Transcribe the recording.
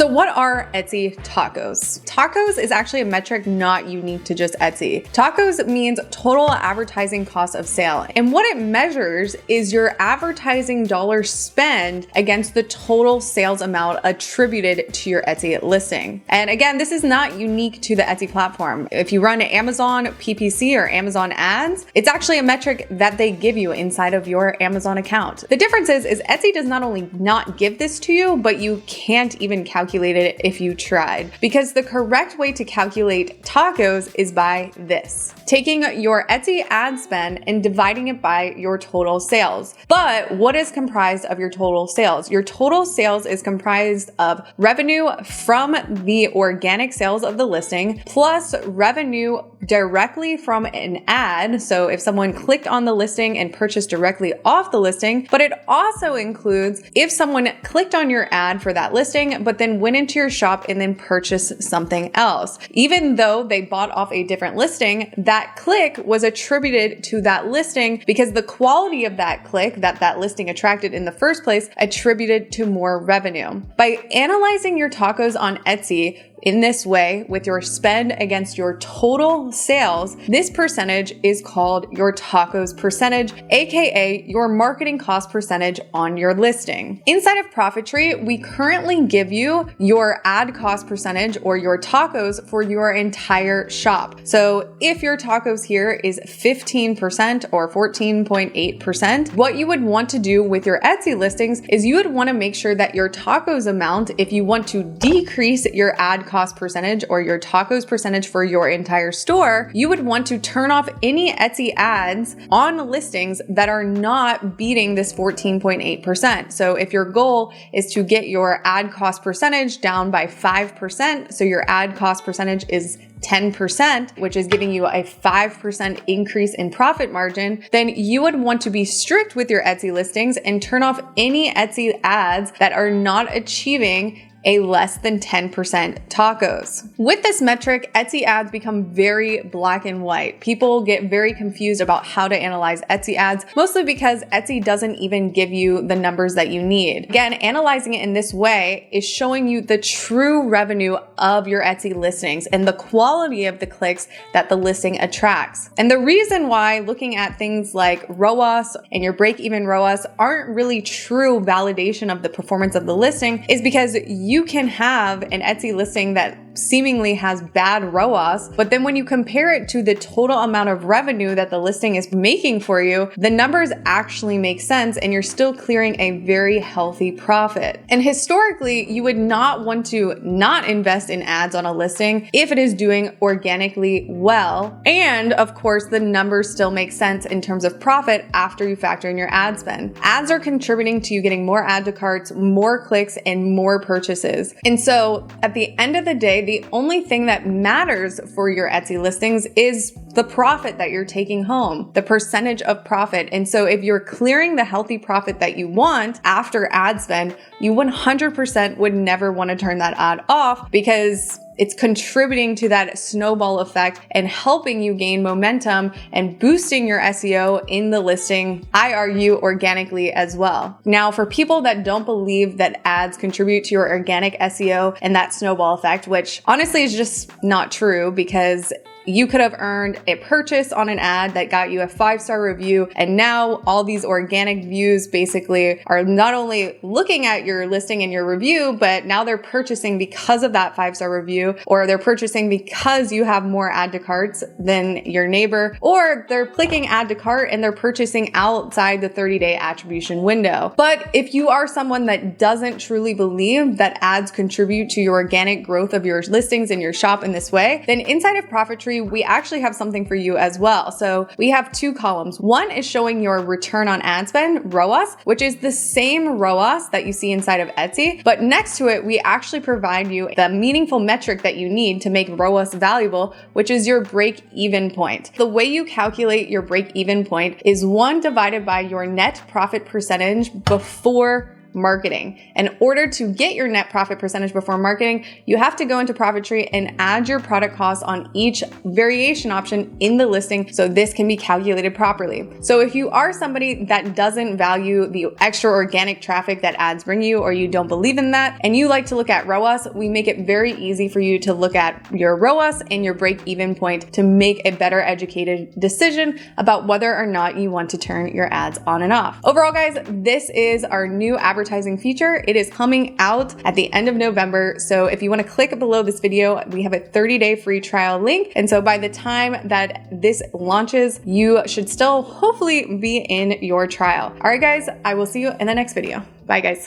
So what are Etsy tacos? Tacos is actually a metric not unique to just Etsy. Tacos means total advertising cost of sale. And what it measures is your advertising dollar spend against the total sales amount attributed to your Etsy listing. And again, this is not unique to the Etsy platform. If you run Amazon PPC or Amazon ads, it's actually a metric that they give you inside of your Amazon account. The difference is Etsy does not only not give this to you, but you can't even calculate it if you tried, because the correct way to calculate tacos is by this: taking your Etsy ad spend and dividing it by your total sales. But what is comprised of your total sales? Your total sales is comprised of revenue from the organic sales of the listing plus revenue directly from an ad. So if someone clicked on the listing and purchased directly off the listing, but it also includes if someone clicked on your ad for that listing, but then went into your shop and then purchased something else. Even though they bought off a different listing, that click was attributed to that listing because the quality of that click that listing attracted in the first place attributed to more revenue. By analyzing your tacos on Etsy in this way, with your spend against your total sales, this percentage is called your tacos percentage, aka your marketing cost percentage on your listing. Inside of Profit Tree, we currently give you your ad cost percentage or your tacos for your entire shop. So if your tacos here is 15% or 14.8%, what you would want to do with your Etsy listings is you would want to make sure that your tacos amount, if you want to decrease your ad cost percentage or your tacos percentage for your entire store, you would want to turn off any Etsy ads on listings that are not beating this 14.8%. So if your goal is to get your ad cost percentage down by 5%, so your ad cost percentage is 10%, which is giving you a 5% increase in profit margin, then you would want to be strict with your Etsy listings and turn off any Etsy ads that are not achieving a less than 10% tacos. With this metric, Etsy ads become very black and white. People get very confused about how to analyze Etsy ads, mostly because Etsy doesn't even give you the numbers that you need. Again, analyzing it in this way is showing you the true revenue of your Etsy listings and the quality of the clicks that the listing attracts. And the reason why looking at things like ROAS and your break-even ROAS aren't really true validation of the performance of the listing is because you can have an Etsy listing that seemingly has bad ROAS, but then when you compare it to the total amount of revenue that the listing is making for you, the numbers actually make sense and you're still clearing a very healthy profit. And historically, you would not want to not invest in ads on a listing if it is doing organically well. And of course, the numbers still make sense in terms of profit after you factor in your ad spend. Ads are contributing to you getting more add to carts, more clicks, and more purchases. And so at the end of the day, the only thing that matters for your Etsy listings is the profit that you're taking home, the percentage of profit. And so if you're clearing the healthy profit that you want after ad spend, you 100% would never want to turn that ad off because it's contributing to that snowball effect and helping you gain momentum and boosting your SEO in the listing, I argue, organically as well. Now, for people that don't believe that ads contribute to your organic SEO and that snowball effect, which honestly is just not true because you could have earned a purchase on an ad that got you a 5-star review. And now all these organic views basically are not only looking at your listing and your review, but now they're purchasing because of that 5-star review, or they're purchasing because you have more add to carts than your neighbor, or they're clicking add to cart and they're purchasing outside the 30-day attribution window. But if you are someone that doesn't truly believe that ads contribute to your organic growth of your listings and your shop in this way, then inside of Profit Tree, we actually have something for you as well. So we have 2 columns. One is showing your return on ad spend, ROAS, which is the same ROAS that you see inside of Etsy. But next to it, we actually provide you the meaningful metric that you need to make ROAS valuable, which is your break-even point. The way you calculate your break-even point is 1 divided by your net profit percentage before marketing. In order to get your net profit percentage before marketing, you have to go into Profit Tree and add your product costs on each variation option in the listing so this can be calculated properly. So if you are somebody that doesn't value the extra organic traffic that ads bring you, or you don't believe in that, and you like to look at ROAS, we make it very easy for you to look at your ROAS and your break-even point to make a better educated decision about whether or not you want to turn your ads on and off. Overall, guys, this is our new advertising feature. It is coming out at the end of November. So if you want to click below this video, we have a 30-day free trial link. And so by the time that this launches, you should still hopefully be in your trial. All right, guys, I will see you in the next video. Bye, guys.